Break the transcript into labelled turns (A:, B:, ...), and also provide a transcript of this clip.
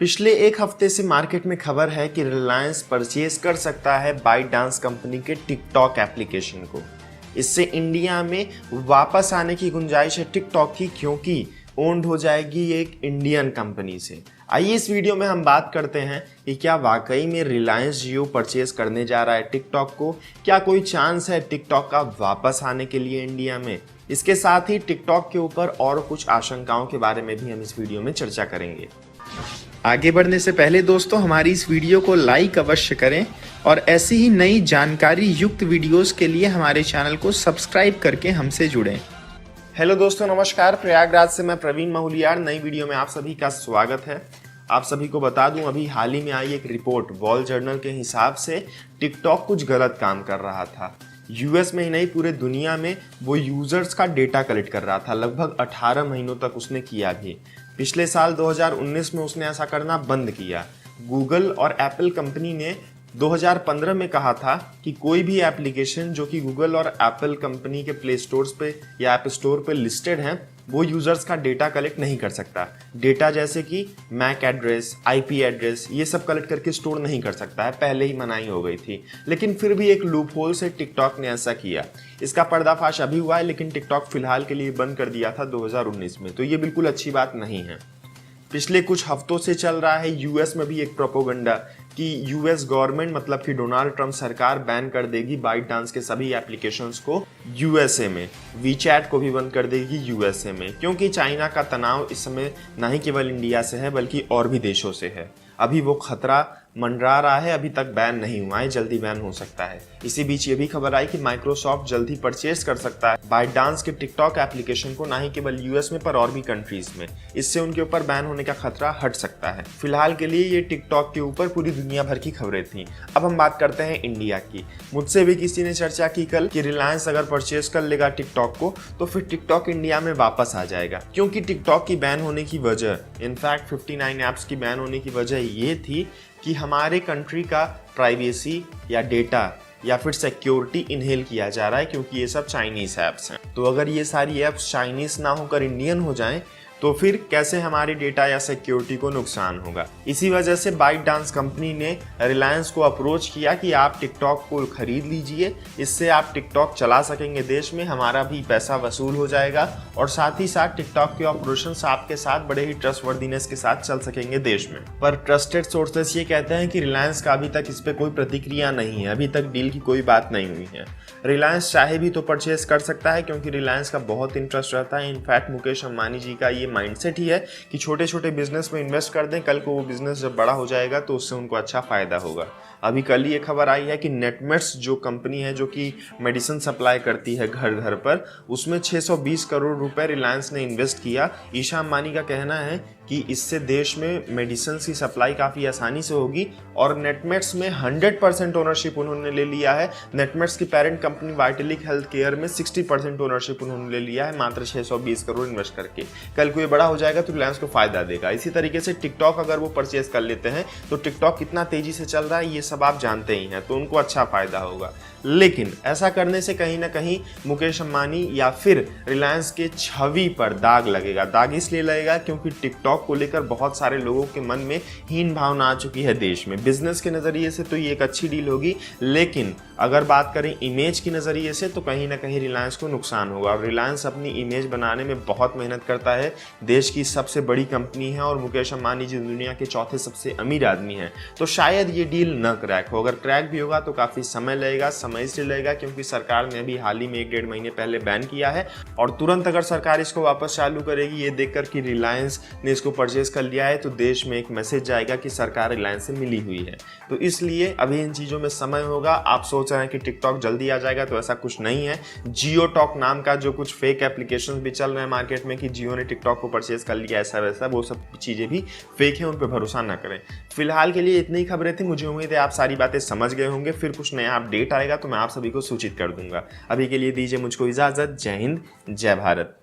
A: पिछले एक हफ्ते से मार्केट में खबर है कि रिलायंस परचेज कर सकता है बाइटडांस कंपनी के टिकटॉक एप्लीकेशन को। इससे इंडिया में वापस आने की गुंजाइश है टिकटॉक की, क्योंकि ओन्ड हो जाएगी एक इंडियन कंपनी से। आइए इस वीडियो में हम बात करते हैं कि क्या वाकई में रिलायंस जियो परचेज करने जा रहा है टिकटॉक को, क्या कोई चांस है टिकटॉक का वापस आने के लिए इंडिया में। इसके साथ ही टिकटॉक के ऊपर और कुछ आशंकाओं के बारे में भी हम इस वीडियो में चर्चा करेंगे। आगे बढ़ने से पहले दोस्तों हमारी इस वीडियो को लाइक अवश्य करें और ऐसी ही नई जानकारी युक्त वीडियोस के लिए हमारे चैनल को सब्सक्राइब करके हमसे जुड़ें। हेलो दोस्तों, नमस्कार। प्रयागराज से मैं प्रवीण महूलियार नई वीडियो में आप सभी का स्वागत है। आप सभी को बता दूं, अभी हाल ही में आई एक रिपोर्ट वॉल जर्नल के हिसाब से टिकटॉक कुछ गलत काम कर रहा था। यूएस में ही नहीं, पूरे दुनिया में वो यूजर्स का डेटा कलेक्ट कर रहा था। लगभग 18 महीनों तक उसने किया भी। पिछले साल 2019 में उसने ऐसा करना बंद किया। गूगल और एप्पल कंपनी ने 2015 में कहा था कि कोई भी एप्लीकेशन जो कि गूगल और एप्पल कंपनी के प्ले स्टोर्स पे या ऐप स्टोर पे लिस्टेड हैं, वो यूजर्स का डेटा कलेक्ट नहीं कर सकता। डेटा जैसे कि मैक एड्रेस, आईपी एड्रेस, ये सब कलेक्ट करके स्टोर नहीं कर सकता है। पहले ही मनाही हो गई थी, लेकिन फिर भी एक लूप होल से टिकटॉक ने ऐसा किया। इसका पर्दाफाश अभी हुआ है, लेकिन टिकटॉक फिलहाल के लिए बंद कर दिया था 2019 में, तो ये बिल्कुल अच्छी बात नहीं है। पिछले कुछ हफ्तों से चल रहा है यूएस में भी एक प्रोपोगंडा कि यूएस गवर्नमेंट, मतलब कि डोनाल्ड ट्रंप सरकार बैन कर देगी बाइटडांस के सभी एप्लीकेशंस को यूएसए में। वीचैट को भी बंद कर देगी यूएसए में, क्योंकि चाइना का तनाव इस समय न ही केवल इंडिया से है बल्कि और भी देशों से है। अभी वो खतरा मंडरा रहा है, अभी तक बैन नहीं हुआ है, जल्दी बैन हो सकता है। इसी बीच ये भी खबर आई कि माइक्रोसॉफ्ट जल्द ही परचेज कर सकता है बाइटडांस के टिकटॉक एप्लीकेशन को, ना ही केवल यूएस में पर और भी कंट्रीज में। इससे उनके ऊपर बैन होने का खतरा हट सकता है। फिलहाल के लिए ये टिकटॉक के ऊपर पूरी दुनिया भर की खबरें थी। अब हम बात करते हैं इंडिया की। मुझसे भी किसी ने चर्चा की कल कि रिलायंस अगर परचेज कर लेगा टिकटॉक को तो फिर टिकटॉक इंडिया में वापस आ जाएगा, क्योंकि टिकटॉक की बैन होने की वजह, इनफैक्ट 59 ऐप्स की बैन होने की वजह ये थी कि हमारे कंट्री का प्राइवेसी या डेटा या फिर सिक्योरिटी इनहेल किया जा रहा है, क्योंकि ये सब चाइनीज ऐप्स हैं। तो अगर ये सारी ऐप्स चाइनीज ना होकर इंडियन हो जाएं तो फिर कैसे हमारे डेटा या सिक्योरिटी को नुकसान होगा। इसी वजह से बाइटडांस कंपनी ने रिलायंस को अप्रोच किया कि आप टिकटॉक को खरीद लीजिए, इससे आप टिकटॉक चला सकेंगे देश में, हमारा भी पैसा वसूल हो जाएगा और साथ ही साथ टिकटॉक के ऑपरेशंस आपके साथ बड़े ही ट्रस्टवर्दीनेस के साथ चल सकेंगे देश में। पर ट्रस्टेड सोर्सेस ये कहते हैं कि रिलायंस का अभी तक इस पर कोई प्रतिक्रिया नहीं है, अभी तक डील की कोई बात नहीं हुई है। रिलायंस चाहे भी तो परचेज कर सकता है, क्योंकि रिलायंस का बहुत इंटरेस्ट रहता है। इनफैक्ट मुकेश अंबानी जी का ये माइंडसेट ही है कि छोटे छोटे बिजनेस में इन्वेस्ट कर दें, कल को वो बिजनेस जब बड़ा हो जाएगा तो उससे उनको अच्छा फायदा होगा। अभी कल ये खबर आई है कि नेटमेट्स जो कंपनी है जो कि मेडिसिन सप्लाई करती है घर घर पर, उसमें 620 करोड़ रुपए रिलायंस ने इन्वेस्ट किया। ईशा अंबानी का कहना है कि इससे देश में मेडिसिन की सप्लाई काफ़ी आसानी से होगी और नेटमेट्स में 100% ओनरशिप उन्होंने ले लिया है। नेटमेट्स की पेरेंट कंपनी वाइटलिक हेल्थ केयर में 60% ओनरशिप उन्होंने ले लिया है, मात्र 620 करोड़ इन्वेस्ट करके। कल को ये बड़ा हो जाएगा तो रिलायंस को फायदा देगा। इसी तरीके से टिकटॉक अगर वो परचेज कर लेते हैं तो टिकटॉक कितना तेजी से चल रहा है ये सब आप जानते ही हैं, तो उनको अच्छा फायदा होगा। लेकिन ऐसा करने से कहीं ना कहीं मुकेश अंबानी या फिर रिलायंस के छवि पर दाग लगेगा। दाग इसलिए लगेगा क्योंकि टिकटॉक को लेकर बहुत सारे लोगों के मन में हीन भावना आ चुकी है देश में। बिजनेस के नज़रिए से तो ये एक अच्छी डील होगी, लेकिन अगर बात करें इमेज के नज़रिए से तो कहीं ना कहीं रिलायंस को नुकसान होगा। और रिलायंस अपनी इमेज बनाने में बहुत मेहनत करता है, देश की सबसे बड़ी कंपनी है और मुकेश अंबानी जी दुनिया के चौथे सबसे अमीर आदमी हैं, तो शायद ये डील न क्रैक हो। अगर क्रैक भी होगा तो काफ़ी समय लगेगा। समय इसलिए लगेगा क्योंकि सरकार ने अभी हाल ही में 1-1.5 महीने पहले बैन किया है, और तुरंत अगर सरकार इसको वापस चालू करेगी ये देखकर कि रिलायंस ने इसको परचेज कर लिया है तो देश में एक मैसेज जाएगा कि सरकार रिलायंस से मिली हुई है। तो इसलिए अभी इन चीज़ों में समय होगा। आप सोच रहे हैं कि टिकटॉक जल्दी आ जाएगा, तो ऐसा कुछ नहीं है। जियो टॉक नाम का जो कुछ फेक एप्लीकेशन भी चल रहे हैं मार्केट में कि जियो ने टिकटॉक को परचेज कर लिया, ऐसा वैसा, वो सब चीज़ें भी फेक हैं, उन पर भरोसा ना करें। फिलहाल के लिए इतनी खबरें थी। मुझे उम्मीद है आप सारी बातें समझ गए होंगे। फिर कुछ नया अपडेट आएगा तो मैं आप सभी को सूचित कर दूंगा। अभी के लिए दीजिए मुझको इजाज़त। जय हिंद, जय भारत।